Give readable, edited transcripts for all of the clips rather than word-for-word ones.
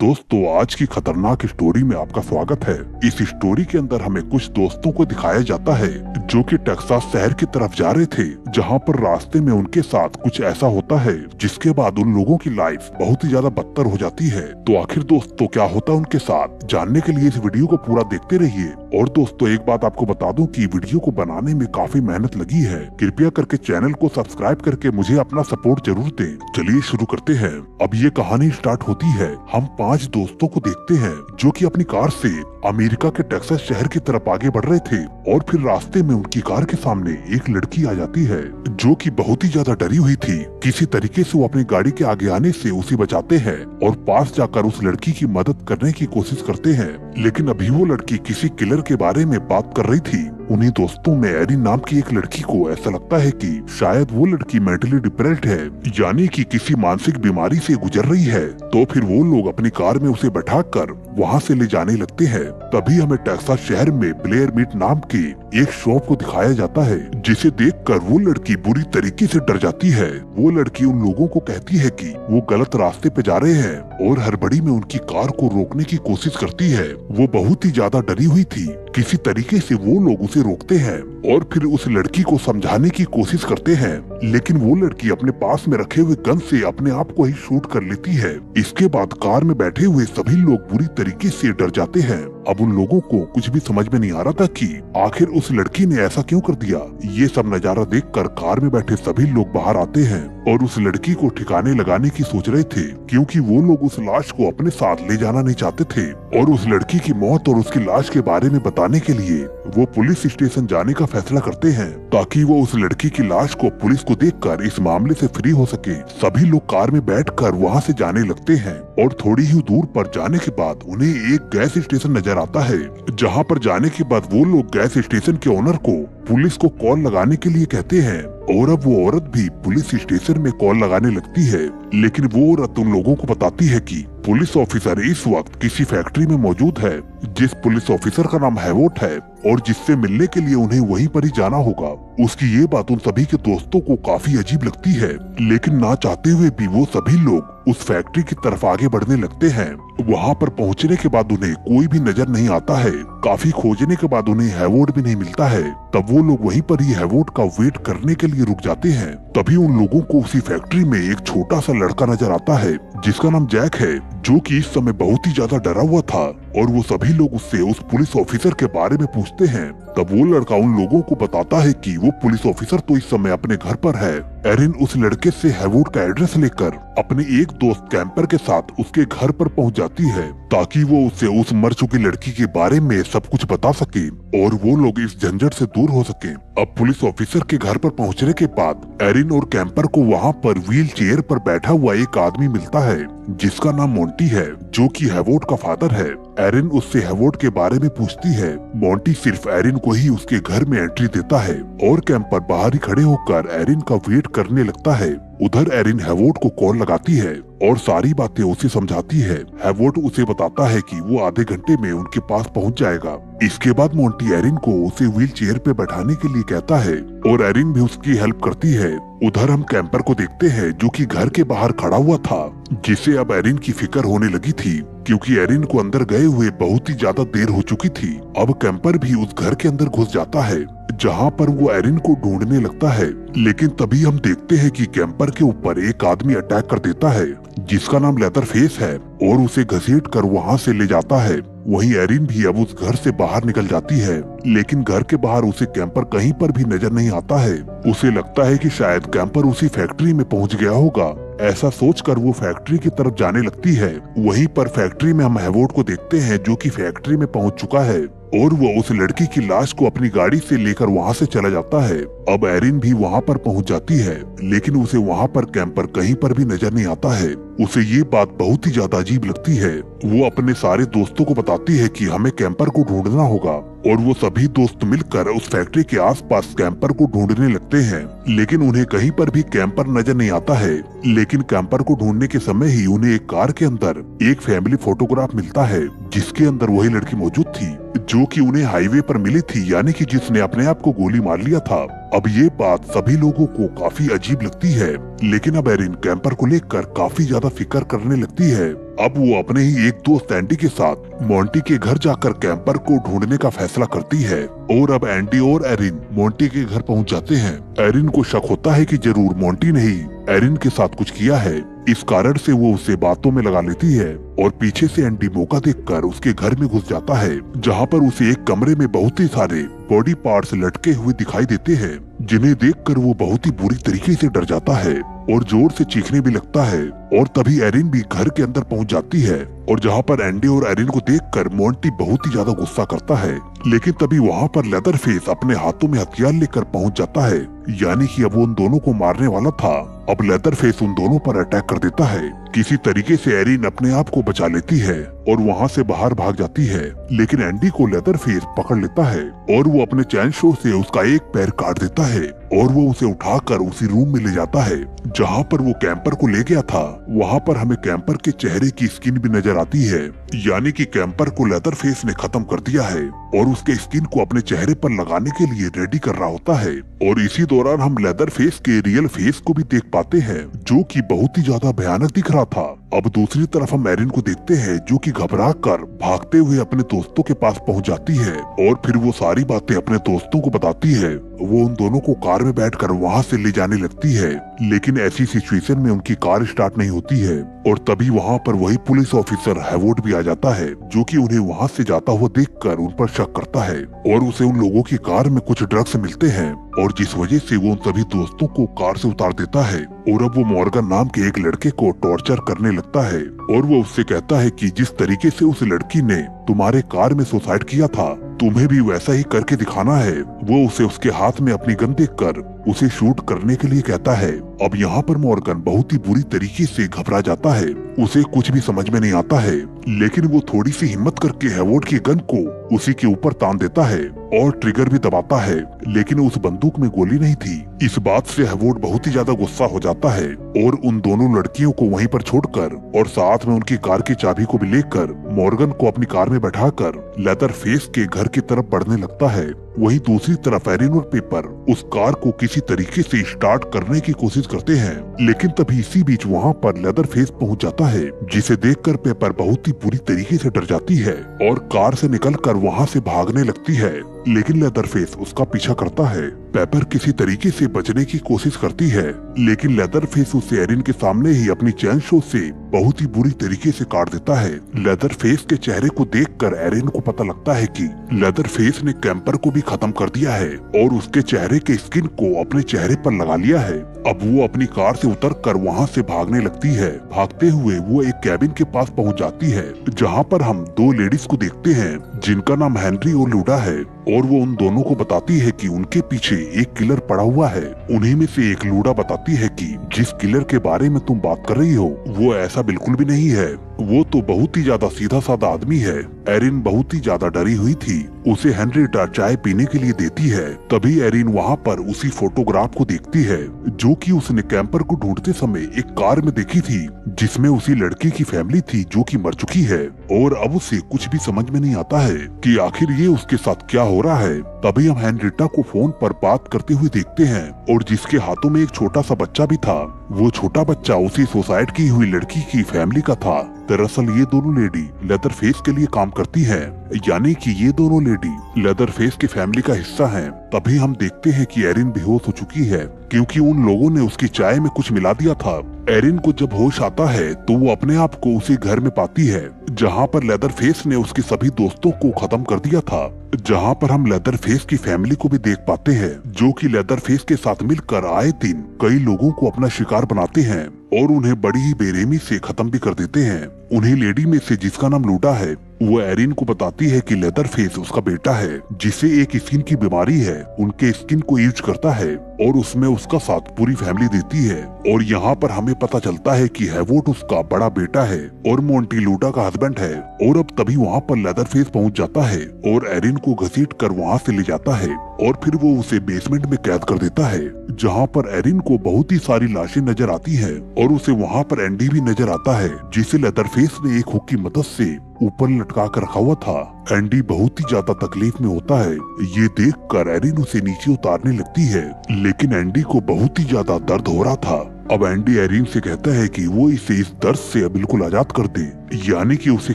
दोस्तों, आज की खतरनाक स्टोरी में आपका स्वागत है। इस स्टोरी के अंदर हमें कुछ दोस्तों को दिखाया जाता है जो कि टेक्सास शहर की तरफ जा रहे थे, जहां पर रास्ते में उनके साथ कुछ ऐसा होता है जिसके बाद उन लोगों की लाइफ बहुत ही ज्यादा बदतर हो जाती है। तो आखिर दोस्तों क्या होता है उनके साथ, जानने के लिए इस वीडियो को पूरा देखते रहिए। और दोस्तों एक बात आपको बता दूं कि वीडियो को बनाने में काफी मेहनत लगी है। कृपया करके चैनल को सब्सक्राइब करके मुझे अपना सपोर्ट जरूर दें। चलिए शुरू करते हैं। अब ये कहानी स्टार्ट होती है। हम 5 दोस्तों को देखते हैं जो कि अपनी कार से अमेरिका के टेक्सास शहर की तरफ आगे बढ़ रहे थे और फिर रास्ते में उनकी कार के सामने एक लड़की आ जाती है जो कि बहुत ही ज्यादा डरी हुई थी। किसी तरीके से वो अपनी गाड़ी के आगे आने से उसे बचाते हैं और पास जाकर उस लड़की की मदद करने की कोशिश करते हैं, लेकिन अभी वो लड़की किसी किलर के बारे में बात कर रही थी। उन्हीं दोस्तों में एरिन नाम की एक लड़की को ऐसा लगता है कि शायद वो लड़की मेंटली डिप्रेस्ड है, यानी कि किसी मानसिक बीमारी से गुजर रही है। तो फिर वो लोग अपनी कार में उसे बैठाकर वहाँ से ले जाने लगते हैं। तभी हमें टेक्सास शहर में ब्लेयर मीट नाम की एक शॉप को दिखाया जाता है, जिसे देखकर वो लड़की बुरी तरीके से डर जाती है। वो लड़की उन लोगों को कहती है कि वो गलत रास्ते पे जा रहे हैं और हड़बड़ी में उनकी कार को रोकने की कोशिश करती है। वो बहुत ही ज्यादा डरी हुई थी। किसी तरीके से वो लोग उसे रोकते हैं और फिर उस लड़की को समझाने की कोशिश करते हैं, लेकिन वो लड़की अपने पास में रखे हुए गन से अपने आप को ही शूट कर लेती है। इसके बाद कार में बैठे हुए सभी लोग बुरी तरीके से डर जाते हैं। अब उन लोगों को कुछ भी समझ में नहीं आ रहा था कि आखिर उस लड़की ने ऐसा क्यों कर दिया। ये सब नजारा देखकर कार में बैठे सभी लोग बाहर आते हैं और उस लड़की को ठिकाने लगाने की सोच रहे थे, क्योंकि वो लोग उस लाश को अपने साथ ले जाना नहीं चाहते थे। और उस लड़की की मौत और उसकी लाश के बारे में बताने के लिए वो पुलिस स्टेशन जाने का फैसला करते हैं, ताकि वो उस लड़की की लाश को पुलिस को देखकर इस मामले से फ्री हो सके। सभी लोग कार में बैठकर वहाँ से जाने लगते हैं और थोड़ी ही दूर पर जाने के बाद उन्हें एक गैस स्टेशन नजर आता है, जहाँ पर जाने के बाद वो लोग गैस स्टेशन के ओनर को पुलिस को कॉल लगाने के लिए कहते हैं। और अब वो औरत भी पुलिस स्टेशन में कॉल लगाने लगती है, लेकिन वो औरत उन लोगों को बताती है कि पुलिस ऑफिसर इस वक्त किसी फैक्ट्री में मौजूद है, जिस पुलिस ऑफिसर का नाम हैवोट है और जिससे मिलने के लिए उन्हें वहीं पर ही जाना होगा। उसकी ये बात उन सभी के दोस्तों को काफी अजीब लगती है, लेकिन ना चाहते हुए भी वो सभी लोग उस फैक्ट्री की तरफ आगे बढ़ने लगते हैं। वहाँ पर पहुँचने के बाद उन्हें कोई भी नजर नहीं आता है। काफी खोजने के बाद उन्हें हैवोट भी नहीं मिलता है। तब वो लोग वहीं पर ही हैवोट का वेट करने के लिए रुक जाते हैं। तभी उन लोगों को उसी फैक्ट्री में एक छोटा सा लड़का नजर आता है जिसका नाम जैक है, जो कि इस समय बहुत ही ज्यादा डरा हुआ था। और वो सभी लोग उससे उस पुलिस ऑफिसर के बारे में पूछते हैं। तब वो लड़का उन लोगों को बताता है कि वो पुलिस ऑफिसर तो इस समय अपने घर पर है। एरिन उस लड़के से हैवोट का एड्रेस लेकर अपने एक दोस्त कैंपर के साथ उसके घर पर पहुंच जाती है, ताकि वो उससे उस मर चुकी लड़की के बारे में सब कुछ बता सके और वो लोग इस झंझट से दूर हो सके। अब पुलिस ऑफिसर के घर पर पहुंचने के बाद एरिन और कैंपर को वहां पर व्हील चेयर पर बैठा हुआ एक आदमी मिलता है जिसका नाम मोंटी है, जो कि हैवोट का फादर है। एरिन उससे हैवोट के बारे में पूछती है। मोंटी सिर्फ एरिन को ही उसके घर में एंट्री देता है और कैंपर बाहर ही खड़े होकर एरिन का वेट करने लगता है। उधर एरिन हैवोट को कॉल लगाती है और सारी बातें उसे समझाती है। हैवोट उसे बताता है कि वो आधे घंटे में उनके पास पहुंच जाएगा। इसके बाद मोंटी एरिन को उसे व्हील चेयर पे बैठाने के लिए कहता है और एरिन भी उसकी हेल्प करती है। उधर हम कैंपर को देखते हैं जो कि घर के बाहर खड़ा हुआ था, जिसे अब एरिन की फिक्र होने लगी थी, क्योंकि एरिन को अंदर गए हुए बहुत ही ज्यादा देर हो चुकी थी। अब कैंपर भी उस घर के अंदर घुस जाता है, जहाँ पर वो एरिन को ढूंढने लगता है। लेकिन तभी हम देखते हैं कि कैंपर के ऊपर एक आदमी अटैक कर देता है जिसका नाम लेदर फेस है और उसे घसीट कर वहाँ से ले जाता है। वहीं एरिन भी अब उस घर से बाहर निकल जाती है, लेकिन घर के बाहर उसे कैंपर कहीं पर भी नजर नहीं आता है। उसे लगता है कि शायद कैंपर उसी फैक्ट्री में पहुंच गया होगा। ऐसा सोचकर वो फैक्ट्री की तरफ जाने लगती है। वहीं पर फैक्ट्री में हम हैवोट को देखते हैं जो कि फैक्ट्री में पहुंच चुका है और वो उस लड़की की लाश को अपनी गाड़ी से लेकर वहाँ से चला जाता है। अब एरिन भी वहाँ पर पहुँच जाती है, लेकिन उसे वहाँ पर कैंपर कहीं पर भी नजर नहीं आता है। उसे ये बात बहुत ही ज्यादा अजीब लगती है। वो अपने सारे दोस्तों को बताती है कि हमें कैंपर को ढूंढना होगा और वो सभी दोस्त मिलकर उस फैक्ट्री के आसपास कैंपर को ढूंढने लगते हैं, लेकिन उन्हें कहीं पर भी कैंपर नजर नहीं आता है। लेकिन कैंपर को ढूंढने के समय ही उन्हें एक कार के अंदर एक फैमिली फोटोग्राफ मिलता है, जिसके अंदर वही लड़की मौजूद थी जो कि उन्हें हाईवे पर मिली थी, यानी कि जिसने अपने आप को गोली मार लिया था। अब ये बात सभी लोगों को काफी अजीब लगती है, लेकिन अब एरिन कैंपर को लेकर काफी ज्यादा फिक्र करने लगती है। अब वो अपने ही एक दोस्त एंडी के साथ मोंटी के घर जाकर कैंपर को ढूंढने का फैसला करती है और अब एंडी और एरिन मोंटी के घर पहुंच जाते हैं। एरिन को शक होता है कि जरूर मोंटी ने ही एरिन के साथ कुछ किया है। इस कारण से वो उसे बातों में लगा लेती है और पीछे से एंडी मौका देखकर उसके घर में घुस जाता है, जहाँ पर उसे एक कमरे में बहुत ही सारे बॉडी पार्ट्स लटके हुए दिखाई देते हैं, जिन्हें देखकर वो बहुत ही बुरी तरीके से डर जाता है और जोर से चीखने भी लगता है। और तभी एरिन भी घर के अंदर पहुंच जाती है और जहाँ पर एंडी और एरिन को देखकर मोंटी बहुत ही ज्यादा गुस्सा करता है, लेकिन तभी वहाँ पर लेदरफेस अपने हाथों में हथियार लेकर पहुंच जाता है, यानी कि अब वो उन दोनों को मारने वाला था। अब लेदरफेस उन दोनों पर अटैक कर देता है। किसी तरीके से एरिन अपने आप को बचा लेती है और वहाँ से बाहर भाग जाती है, लेकिन एंडी को लेदरफेस पकड़ लेता है और वो अपने चैन शो से उसका एक पैर काट देता है और वो उसे उठाकर उसी रूम में ले जाता है जहाँ पर वो कैंपर को ले गया था। वहाँ पर हमें कैंपर के चेहरे की स्किन भी नजर आती है, यानी कि कैंपर को लेदरफेस ने खत्म कर दिया है और उसके स्किन को अपने चेहरे पर लगाने के लिए रेडी कर रहा होता है। और इसी दौरान हम लेदरफेस के रियल फेस को भी देख पाते हैं, जो कि बहुत ही ज्यादा भयानक दिख रहा था। अब दूसरी तरफ हम एरिन को देखते हैं, जो कि घबरा कर भागते हुए अपने दोस्तों के पास पहुंच जाती है और फिर वो सारी बातें अपने दोस्तों को बताती है। वो उन दोनों को कार में बैठकर वहाँ से ले जाने लगती है, लेकिन ऐसी सिचुएशन में उनकी कार स्टार्ट नहीं होती है और तभी वहाँ पर वही पुलिस ऑफिसर हैवोड भी आ जाता है, जो कि उन्हें वहाँ से जाता हुआ देखकर उन पर शक करता है और उसे उन लोगों की कार में कुछ ड्रग्स मिलते हैं और जिस वजह से वो उन सभी दोस्तों को कार से उतार देता है। और अब वो मॉर्गन नाम के एक लड़के को टॉर्चर करने लगता है और वो उससे कहता है कि जिस तरीके से उस लड़की ने तुम्हारे कार में सुसाइड किया था, तुम्हें भी वैसा ही करके दिखाना है। वो उसे उसके हाथ में अपनी गन देखकर उसे शूट करने के लिए कहता है। अब यहाँ पर मॉर्गन बहुत ही बुरी तरीके से घबरा जाता है, उसे कुछ भी समझ में नहीं आता है, लेकिन वो थोड़ी सी हिम्मत करके हैवोड की गन को उसी के ऊपर तान देता है और ट्रिगर भी दबाता है, लेकिन उस बंदूक में गोली नहीं थी। इस बात से हैवोड बहुत ही ज्यादा गुस्सा हो जाता है और उन दोनों लड़कियों को वहीं पर छोड़कर और साथ में उनकी कार की चाबी को भी लेकर मॉर्गन को अपनी कार में बैठाकर लेदरफेस के घर की तरफ बढ़ने लगता है। वहीं दूसरी तरफ एरिन और पेपर उस कार को किसी तरीके से स्टार्ट करने की कोशिश करते हैं, लेकिन तभी इसी बीच वहाँ पर लेदरफेस पहुँच जाता है, जिसे देखकर पेपर बहुत ही बुरी तरीके से डर जाती है और कार से निकलकर वहाँ से भागने लगती है, लेकिन लेदरफेस उसका पीछा करता है। पेपर किसी तरीके से बचने की कोशिश करती है, लेकिन लेदरफेस उसे एरिन के सामने ही अपनी चैन शो से बहुत ही बुरी तरीके से काट देता है। लेदरफेस के चेहरे को देखकर एरिन को पता लगता है कि लेदरफेस ने कैंपर को भी खत्म कर दिया है और उसके चेहरे के स्किन को अपने चेहरे पर लगा लिया है। अब वो अपनी कार से उतरकर वहाँ से भागने लगती है। भागते हुए वो एक कैबिन के पास पहुँच जाती है, जहाँ पर हम दो लेडीज को देखते हैं जिनका नाम हेनरी और लूडा है और वो उन दोनों को बताती है कि उनके पीछे एक किलर पड़ा हुआ है। उन्हीं में से एक लूडा बताती है कि जिस किलर के बारे में तुम बात कर रही हो वो ऐसा बिल्कुल भी नहीं है, वो तो बहुत ही ज्यादा सीधा साधा आदमी है। एरिन बहुत ही ज्यादा डरी हुई थी, उसे हेनरिटा चाय पीने के लिए देती है। तभी एरिन वहाँ पर उसी फोटोग्राफ को देखती है जो कि उसने कैंपर को ढूंढते समय एक कार में देखी थी, जिसमें उसी लड़की की फैमिली थी जो कि मर चुकी है। और अब उसे कुछ भी समझ में नहीं आता है कि आखिर ये उसके साथ क्या हो रहा है। तभी हम हेनरिटा को फोन पर बात करते हुए देखते हैं और जिसके हाथों में एक छोटा सा बच्चा भी था, वो छोटा बच्चा उसी सुसाइड की हुई लड़की की फैमिली का था। दरअसल ये दोनों लेडी लेदरफेस के लिए काम करती है, यानी कि ये दोनों लेडी लेदरफेस की फैमिली का हिस्सा हैं। तभी हम देखते हैं कि एरिन बेहोश हो चुकी है क्योंकि उन लोगों ने उसकी चाय में कुछ मिला दिया था। एरिन को जब होश आता है तो वो अपने आप को उसी घर में पाती है जहाँ पर लेदरफेस ने उसके सभी दोस्तों को खत्म कर दिया था, जहाँ पर हम लेदरफेस की फैमिली को भी देख पाते हैं जो कि लेदरफेस के साथ मिलकर आए दिन कई लोगों को अपना शिकार बनाते हैं और उन्हें बड़ी ही बेरहमी से खत्म भी कर देते हैं। उन्हीं लेडी में से जिसका नाम लूडा है, वो एरिन को बताती है कि लेदरफेस उसका बेटा है जिसे एक स्किन की बीमारी है, उनके स्किन को यूज करता है और उसमें उसका साथ पूरी फैमिली देती है। और यहाँ पर हमें पता चलता है कि हैवोड उसका बड़ा बेटा है और मोंटी लूडा का हस्बैंड है। और अब तभी वहाँ पर लेदरफेस पहुँच जाता है और एरिन को घसीट कर वहाँ से ले जाता है और फिर वो उसे बेसमेंट में कैद कर देता है, जहाँ पर एरिन को बहुत ही सारी लाशें नजर आती है और उसे वहाँ पर एंडी भी नजर आता है जिसे लेदरफेस ने एक हुक की मदद से ऊपर लटका कर रखा हुआ था। एंडी बहुत ही ज्यादा तकलीफ में होता है, ये देखकर एरिन उसे नीचे उतारने लगती है, लेकिन एंडी को बहुत ही ज्यादा दर्द हो रहा था। अब एंडी एरिन से कहता है कि वो इसे इस दर्द से बिल्कुल आजाद कर दे, यानी कि उसे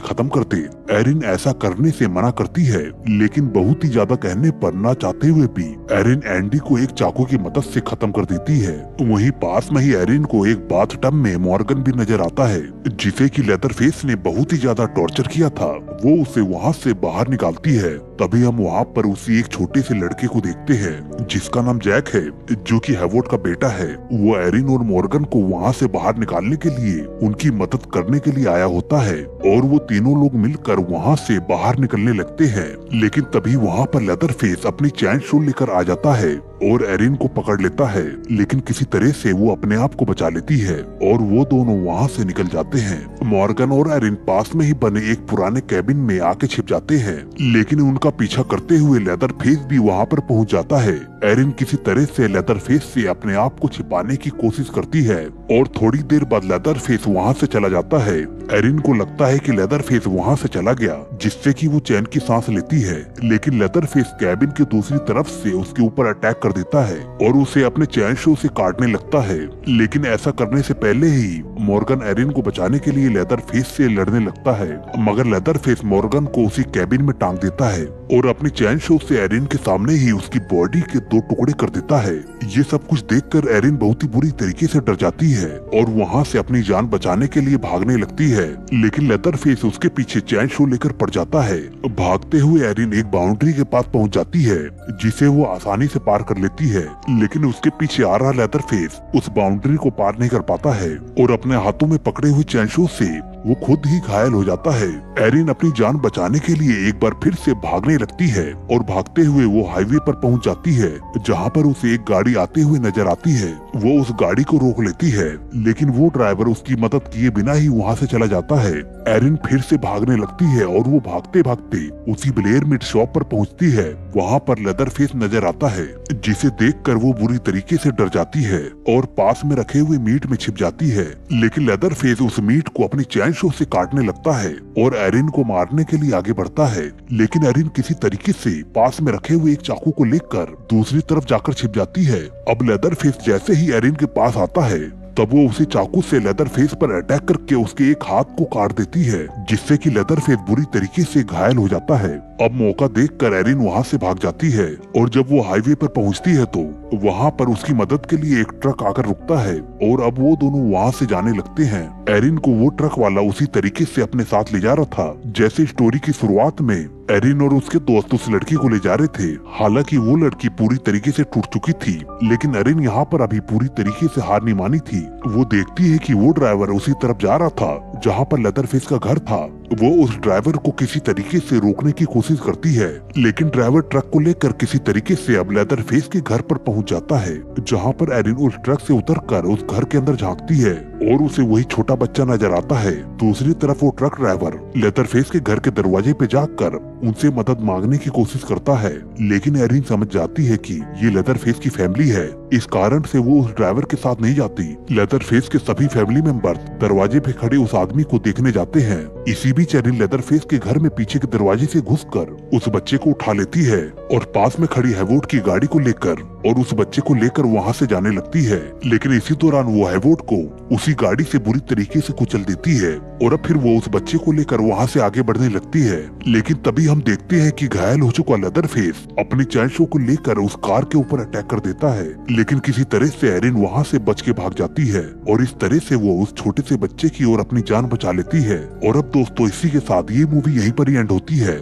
खत्म कर दे। एरिन ऐसा करने से मना करती है, लेकिन बहुत ही ज्यादा कहने पर ना चाहते हुए भी एरिन एंडी को एक चाकू की मदद से खत्म कर देती है। वहीं पास में ही एरिन को एक बाथटब में मॉर्गन भी नजर आता है, जिसे कि लेदरफेस ने बहुत ही ज्यादा टॉर्चर किया था। वो उसे वहाँ से बाहर निकालती है। तभी हम वहाँ पर उसी एक छोटे से लड़के को देखते हैं, जिसका नाम जैक है, जो कि हैवॉर्ड का बेटा है। वो एरिन और मॉर्गन को वहाँ से बाहर निकालने के लिए उनकी मदद करने के लिए आया होता है और वो तीनों लोग मिलकर वहाँ से बाहर निकलने लगते हैं। लेकिन तभी वहाँ पर लेदरफेस अपनी चैन शॉल लेकर आ जाता है और एरिन को पकड़ लेता है, लेकिन किसी तरह से वो अपने आप को बचा लेती है और वो दोनों वहाँ से निकल जाते हैं। मॉर्गन और एरिन पास में ही बने एक पुराने कैबिन में आके छिप जाते हैं, लेकिन उनका पीछा करते हुए लेदरफेस भी वहाँ पर पहुँच जाता है। एरिन किसी तरह से लेदरफेस से अपने आप को छिपाने की कोशिश करती है और थोड़ी देर बाद लेदरफेस वहाँ से चला जाता है। एरिन को लगता है कि लेदरफेस वहाँ से चला गया, जिससे कि वो चैन की सांस लेती है, लेकिन लेदरफेस कैबिन की दूसरी तरफ से उसके ऊपर अटैक कर देता है और उसे अपने चैन शो से काटने लगता है। लेकिन ऐसा करने से पहले ही मॉर्गन एरिन को बचाने के लिए लेदरफेस से लड़ने लगता है, मगर लेदरफेस मॉर्गन को उसी कैबिन में टांग देता है और अपनी चैन शो से एरिन के सामने ही उसकी बॉडी के 2 टुकड़े कर देता है। ये सब कुछ देखकर एरिन बहुत ही बुरी तरीके से डर जाती है और वहाँ से अपनी जान बचाने के लिए भागने लगती है, लेकिन लेदरफेस उसके पीछे चैन शो लेकर पड़ जाता है। भागते हुए एरिन एक बाउंड्री के पास पहुँच जाती है, जिसे वो आसानी से पार कर लेती है, लेकिन उसके पीछे आ रहा लेदरफेस उस बाउंड्री को पार नहीं कर पाता है और अपने हाथों में पकड़े हुए चैन शो से वो खुद ही घायल हो जाता है। एरिन अपनी जान बचाने के लिए एक बार फिर से भागने लगती है और भागते हुए वो हाईवे पर पहुंच जाती है, जहां पर उसे एक गाड़ी आते हुए नजर आती है। वो उस गाड़ी को रोक लेती है, लेकिन वो ड्राइवर उसकी मदद किए बिना ही वहां से चला जाता है। एरिन फिर से भागने लगती है और वो भागते भागते उसी ब्लेयर मीट शॉप पर पहुंचती है। वहां पर लेदरफेस नजर आता है, जिसे देखकर वो बुरी तरीके से डर जाती है और पास में रखे हुए मीट में छिप जाती है। लेकिन लेदरफेस उस मीट को अपनी चैन शो से काटने लगता है और एरिन को मारने के लिए आगे बढ़ता है, लेकिन एरिन किसी तरीके से पास में रखे हुए एक चाकू को लेकर दूसरी तरफ जाकर छिप जाती है। अब लेदरफेस जैसे ही एरिन के पास आता है, तब वो उसे चाकू से लेदरफेस पर अटैक करके उसके एक हाथ को काट देती है, जिससे कि लेदरफेस बुरी तरीके से घायल हो जाता है। अब मौका देखकर एरिन वहां से भाग जाती है और जब वो हाईवे पर पहुंचती है तो वहां पर उसकी मदद के लिए एक ट्रक आकर रुकता है और अब वो दोनों वहां से जाने लगते हैं। एरिन को वो ट्रक वाला उसी तरीके से अपने साथ ले जा रहा था जैसे स्टोरी की शुरुआत में एरिन और उसके दोस्त उस लड़की को ले जा रहे थे। हालांकि वो लड़की पूरी तरीके से टूट चुकी थी, लेकिन एरिन यहाँ पर अभी पूरी तरीके से हार नहीं मानी थी। वो देखती है कि वो ड्राइवर उसी तरफ जा रहा था जहाँ पर लेदरफेस का घर था। वो उस ड्राइवर को किसी तरीके से रोकने की कोशिश करती है, लेकिन ड्राइवर ट्रक को लेकर किसी तरीके से अब लेदरफेस के घर पर पहुंच जाता है, जहां पर एरिन उस ट्रक से उतरकर उस घर के अंदर झांकती है और उसे वही छोटा बच्चा नजर आता है। दूसरी तरफ वो ट्रक ड्राइवर लेदरफेस के घर के दरवाजे पे जाकर उनसे मदद मांगने की कोशिश करता है, लेकिन एरिन समझ जाती है कि ये लेदरफेस की फैमिली है, इस कारण से वो उस ड्राइवर के साथ नहीं जाती। लेदरफेस के सभी फैमिली मेंबर दरवाजे पे खड़े उस आदमी को देखने जाते हैं। इसी बीच एरिन लेदरफेस के घर में पीछे के दरवाजे से घुसकर उस बच्चे को उठा लेती है और पास में खड़ी हैवॉर्ड की गाड़ी को लेकर और उस बच्चे को लेकर वहाँ से जाने लगती है, लेकिन इसी दौरान वो हैवॉर्ड को उसी गाड़ी से बुरी तरीके से कुचल देती है और अब फिर वो उस बच्चे को लेकर वहाँ से आगे बढ़ने लगती है। लेकिन तभी हम देखते हैं कि घायल हो चुका लेदरफेस अपनी चैन शो को लेकर उस कार के ऊपर अटैक कर देता है, लेकिन किसी तरह से एरिन वहाँ से बच के भाग जाती है और इस तरह से वो उस छोटे से बच्चे की ओर अपनी जान बचा लेती है। और अब दोस्तों इसी के साथ ये मूवी यहीं पर ही एंड होती है।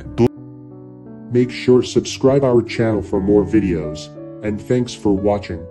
Make sure subscribe our channel for more videos, and thanks for watching.